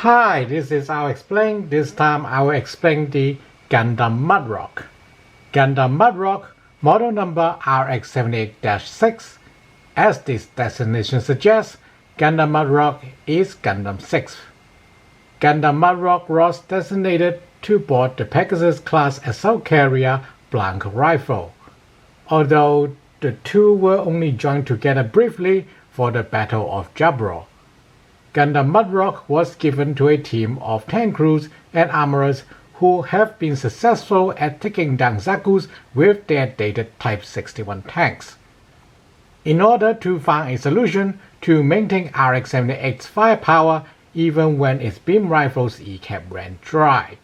Hi, this is RX-78. This time I will explain the Gundam Mudrock. Gundam Mudrock, model number RX-78-6. As this designation suggests, Gundam Mudrock is Gundam 6. Gundam Mudrock was designated to board the Pegasus class assault carrier blank rifle, although the two were only joined together briefly for the Battle of Jaburo. Gundam Mudrock was given to a team of tank crews and armorers who have been successful at taking down Zaku's with their dated Type 61 tanks. In order to find a solution to maintain RX-78's firepower even when its beam rifle's ECAP ran dry.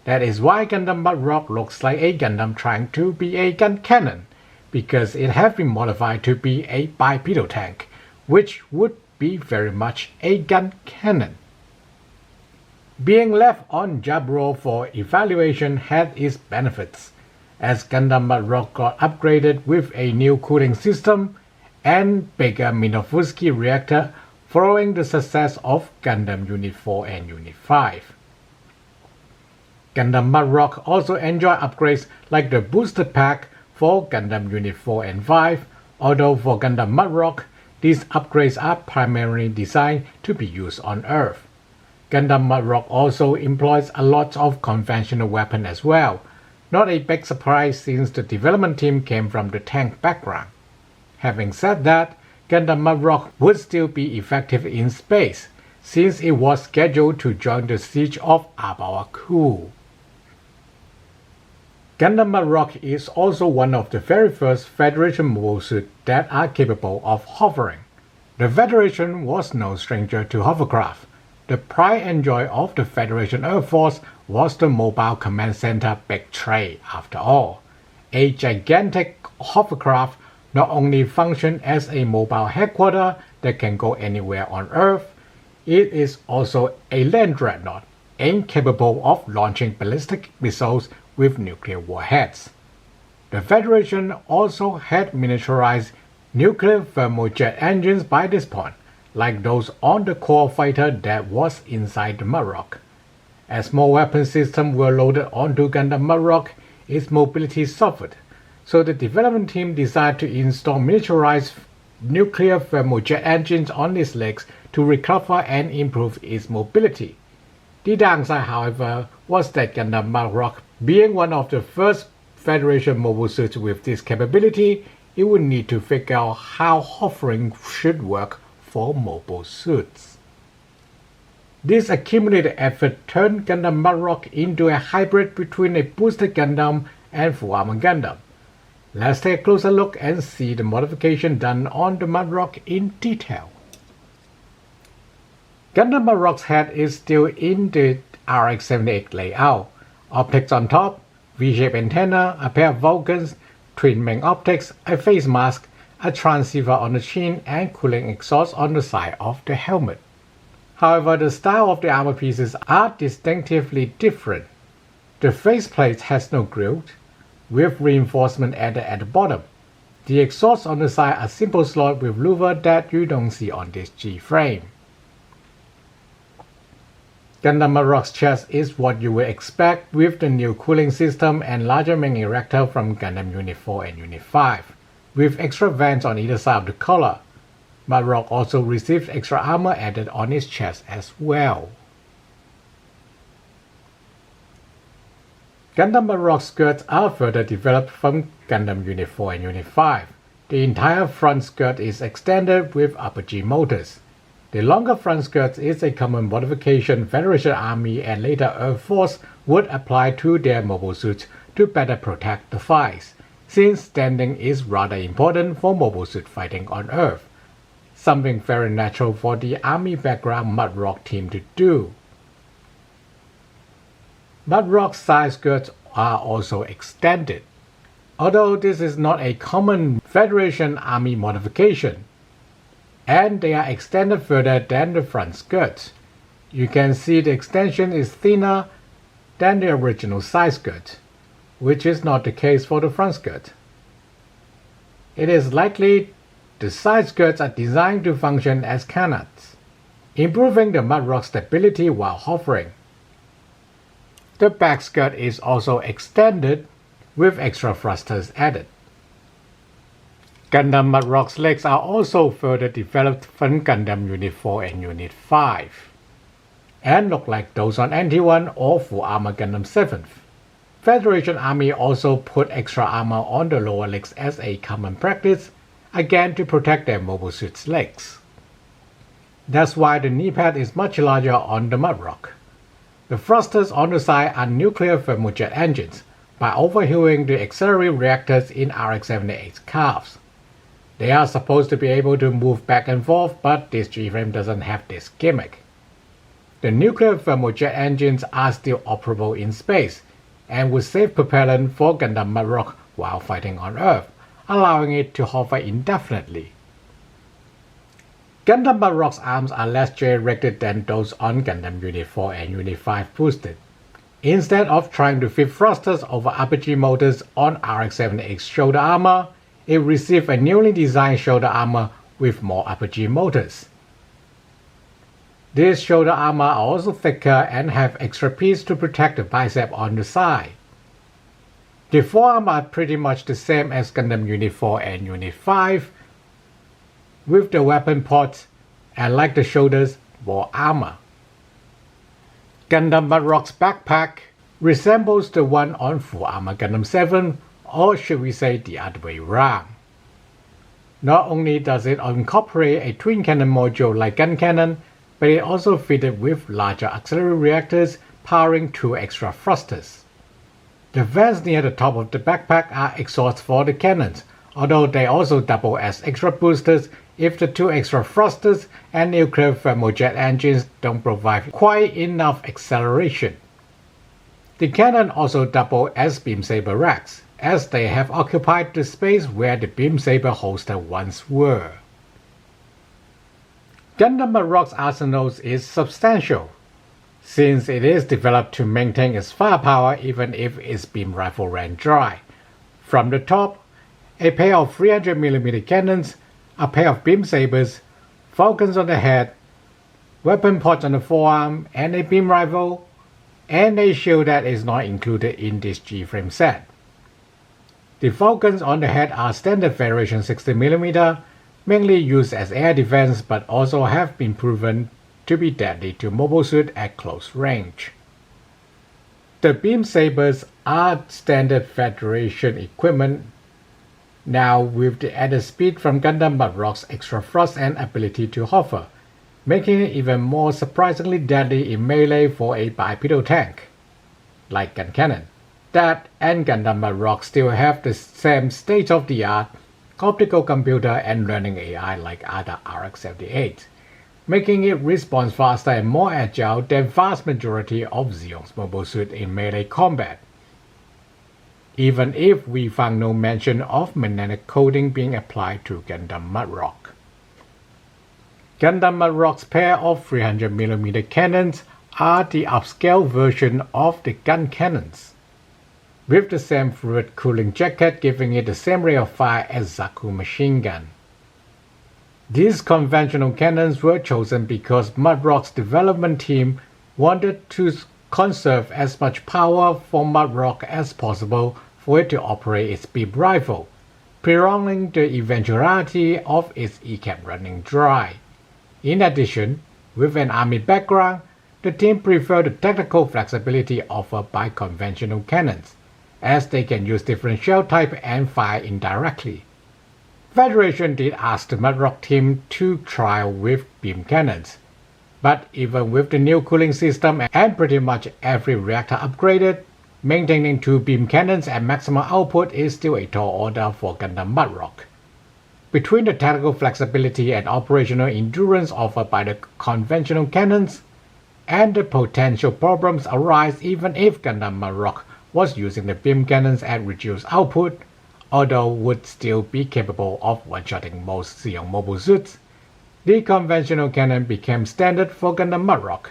That is why Gundam Mudrock looks like a Gundam trying to be a gun cannon, because it has been modified to be a bipedal tank, which would be very much a gun cannon. Being left on Jaburo for evaluation had its benefits, as Gundam Mudrock got upgraded with a new cooling system and bigger Minovsky reactor following the success of Gundam Unit 4 and Unit 5. Gundam Mudrock also enjoyed upgrades like the booster pack for Gundam Unit 4 and 5, although for Gundam Mudrock, these upgrades are primarily designed to be used on Earth. Gundam Mudrock also employs a lot of conventional weapons as well, not a big surprise since the development team came from the tank background. Having said that, Gundam Mudrock would still be effective in space, since it was scheduled to join the siege of Abawaku. Gundam Mudrock is also one of the very first Federation mobile suits that are capable of hovering. The Federation was no stranger to hovercraft. The pride and joy of the Federation Air Force was the Mobile Command Center Big Tray, after all. A gigantic hovercraft not only functions as a mobile headquarters that can go anywhere on Earth, it is also a land dreadnought, incapable of launching ballistic missiles with nuclear warheads. The Federation also had miniaturized nuclear thermojet engines by this point, like those on the core fighter that was inside the Mudrock. As more weapon systems were loaded onto Gundam Mudrock, its mobility suffered, so the development team decided to install miniaturized nuclear thermojet engines on its legs to recover and improve its mobility. The downside, however, was that Gundam Mudrock, being one of the first Federation mobile suits with this capability, it would need to figure out how hovering should work for mobile suits. This accumulated effort turned Gundam Mudrock into a hybrid between a boosted Gundam and full armor Gundam. Let's take a closer look and see the modification done on the Mudrock in detail. Gundam Mudrock's head is still in the RX-78 layout. Optics on top, V-shaped antenna, a pair of Vulcans, twin main optics, a face mask, a transceiver on the chin, and cooling exhaust on the side of the helmet. However, the style of the armor pieces are distinctively different. The faceplate has no grille, with reinforcement added at the bottom. The exhaust on the side are simple slot with louver that you don't see on this G-frame. Gundam Mudrock's chest is what you would expect with the new cooling system and larger main erector from Gundam Unit 4 and Unit 5, with extra vents on either side of the collar. Mudrock also received extra armor added on its chest as well. Gundam Mudrock's skirts are further developed from Gundam Unit 4 and Unit 5. The entire front skirt is extended with upper G motors. The longer front skirt is a common modification Federation Army and later Air Force would apply to their mobile suits to better protect the thighs, since standing is rather important for mobile suit fighting on Earth, something very natural for the Army background Mudrock team to do. Mudrock's side skirts are also extended, although this is not a common Federation Army modification, and they are extended further than the front skirt. You can see the extension is thinner than the original side skirt, which is not the case for the front skirt. It is likely the side skirts are designed to function as canons. improving the Mudrock stability while hovering. The back skirt is also extended with extra thrusters added. Gundam Mudrock's legs are also further developed from Gundam Unit 4 and Unit 5, and look like those on NT1 or Full Armor Gundam 7th. Federation Army also put extra armor on the lower legs as a common practice, again to protect their mobile suit's legs. That's why the knee pad is much larger on the Mudrock. The thrusters on the side are nuclear thermojet engines by overhauling the auxiliary reactors in RX-78 calves. They are supposed to be able to move back and forth, but this G-frame doesn't have this gimmick. The nuclear thermojet engines are still operable in space, and would save propellant for Gundam Mudrock while fighting on Earth, allowing it to hover indefinitely. Gundam Mudrock's arms are less J-directed than those on Gundam Unit 4 and Unit 5 boosted. Instead of trying to fit thrusters over RPG motors on RX-78's shoulder armor, it received a newly designed shoulder armor with more RPG motors. These shoulder armor are also thicker and have extra piece to protect the bicep on the side. The forearm are pretty much the same as Gundam Unit 4 and Unit 5, with the weapon ports and, like the shoulders, more armor. Gundam Mudrock's backpack resembles the one on Full Armor Gundam 7, or should we say the other way around. Not only does it incorporate a twin cannon module like gun cannon, but it also fitted with larger auxiliary reactors powering 2 extra thrusters. The vents near the top of the backpack are exhausts for the cannons, although they also double as extra boosters if the 2 extra thrusters and nuclear thermojet engines don't provide quite enough acceleration. The cannon also double as beam saber racks, as they have occupied the space where the beam saber holster once were. Gundam Mudrock's arsenal is substantial, since it is developed to maintain its firepower even if its beam rifle ran dry. From the top, a pair of 300mm cannons, a pair of beam sabers, falcons on the head, weapon ports on the forearm, and a beam rifle, and a shield that is not included in this G-frame set. The falcons on the head are standard Federation 60mm, mainly used as air defense, but also have been proven to be deadly to mobile suit at close range. The beam sabers are standard Federation equipment now with the added speed from Gundam Mudrock's extra thrust and ability to hover, making it even more surprisingly deadly in melee for a bipedal tank, like gun cannon. That and Gundam Mudrock still have the same state-of-the-art optical computer and learning AI like other RX-78, making it respond faster and more agile than vast majority of Zeon's mobile suit in melee combat. Even if we found no mention of magnetic coating being applied to Gundam Mudrock. Gundam Mudrock's pair of 300mm cannons are the upscale version of the gun cannons, with the same fluid cooling jacket giving it the same rate of fire as Zaku machine gun. These conventional cannons were chosen because Mudrock's development team wanted to conserve as much power for Mudrock as possible for it to operate its beam rifle, prolonging the eventuality of its ECAP running dry. In addition, with an army background, the team preferred the technical flexibility offered by conventional cannons, as they can use different shell type and fire indirectly. Federation did ask the Mudrock team to trial with beam cannons, but even with the new cooling system and pretty much every reactor upgraded, maintaining 2 beam cannons at maximum output is still a tall order for Gundam Mudrock. Between the technical flexibility and operational endurance offered by the conventional cannons, and the potential problems arise even if Gundam Mudrock was using the beam cannons at reduced output, although would still be capable of one-shotting most Zeon mobile suits, the conventional cannon became standard for Gundam Mudrock.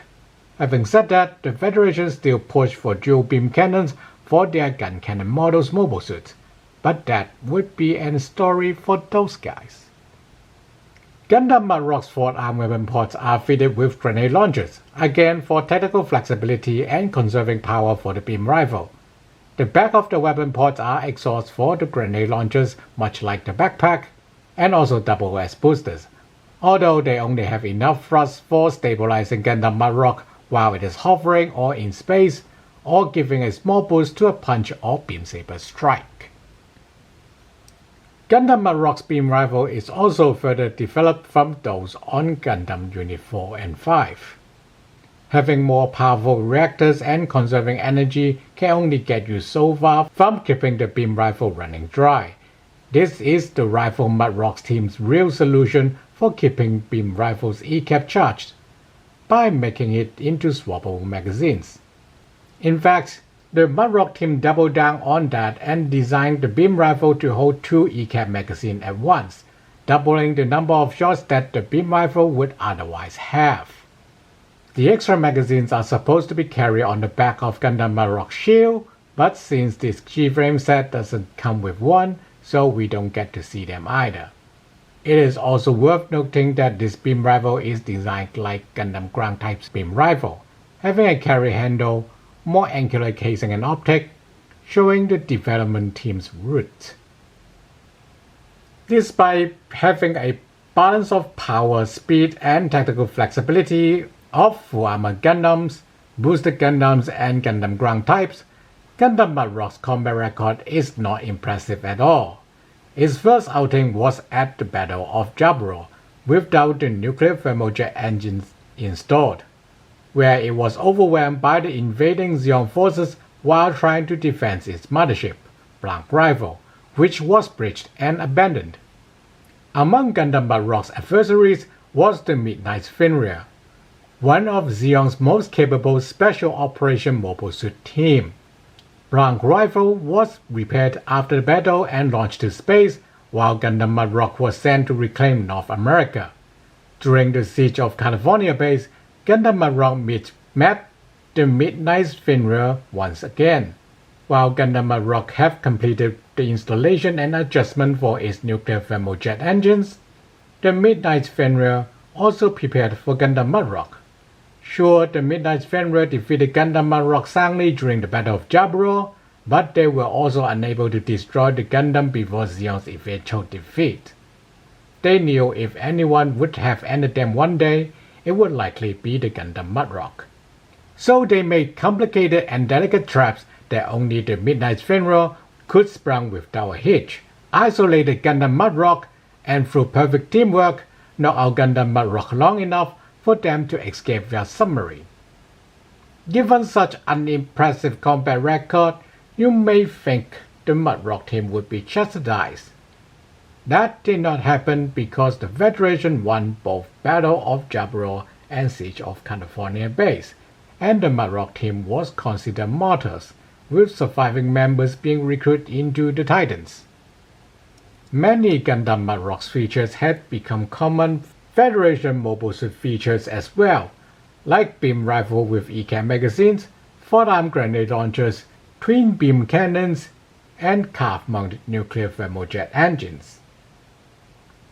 Having said that, the Federation still pushed for dual beam cannons for their gun cannon models mobile suits, but that would be a story for those guys. Gundam Mudrock's forearm weapon ports are fitted with grenade launchers, again for tactical flexibility and conserving power for the beam rifle. The back of the weapon ports are exhausts for the grenade launchers, much like the backpack, and also double S boosters, although they only have enough thrust for stabilizing Gundam Mudrock while it is hovering or in space, or giving a small boost to a punch or beam saber strike. Gundam Mudrock's beam rifle is also further developed from those on Gundam Unit 4 and 5. Having more powerful reactors and conserving energy can only get you so far from keeping the beam rifle running dry. This is the Rifle Mudrock's team's real solution for keeping beam rifles ECAP charged, by making it into swappable magazines. In fact, the Mudrock team doubled down on that and designed the beam rifle to hold 2 ECAP magazines at once, doubling the number of shots that the beam rifle would otherwise have. The extra magazines are supposed to be carried on the back of Gundam Mudrock's shield, but since this keyframe set doesn't come with one, so we don't get to see them either. It is also worth noting that this beam rifle is designed like Gundam Ground Type's beam rifle, having a carry handle, more angular casing and optic, showing the development team's roots. Despite having a balance of power, speed, and tactical flexibility of full armor Gundams, boosted Gundams, and Gundam Ground Types, Gundam Mudrock's combat record is not impressive at all. Its first outing was at the Battle of Jaburo, without the nuclear thermojet engines installed, where it was overwhelmed by the invading Zeon forces while trying to defend its mothership, Blank Rifle, which was breached and abandoned. Among Gundam Mudrock's adversaries was the Midnight Fenrir, one of Zeon's most capable Special Operation Mobile Suit team. Blank Rifle was repaired after the battle and launched to space, while Gundam Mudrock was sent to reclaim North America. During the Siege of California base, Gundam Mudrock met the Midnight Fenrir once again. While Gundam Mudrock have completed the installation and adjustment for its nuclear thermojet engines, the Midnight Fenrir also prepared for Gundam Mudrock. Sure, the Midnight Fenrir defeated Gundam Mudrock soundly during the Battle of Jaburo, but they were also unable to destroy the Gundam before Zeon's eventual defeat. They knew if anyone would have ended them one day, it would likely be the Gundam Mudrock. So they made complicated and delicate traps that only the Midnight Fenrir could sprung without a hitch, isolated Gundam Mudrock, and through perfect teamwork, knocked out Gundam Mudrock long enough for them to escape via submarine. Given such unimpressive combat record, you may think the Mudrock team would be chastised. That did not happen because the Federation won both Battle of Jaburo and Siege of California base, and the Mudrock team was considered martyrs, with surviving members being recruited into the Titans. Many Gundam Mudrock's features had become common Federation mobile suit features as well, like beam rifle with ECAM magazines, forearm grenade launchers, twin beam cannons, and calf-mounted nuclear thermojet engines.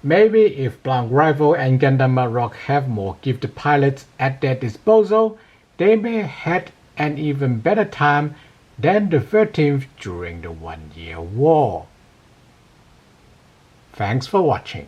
Maybe if Blank Rifle and Gundam Mudrock have more gifted pilots at their disposal, they may have had an even better time than the 13th during the 1-year war. Thanks for watching.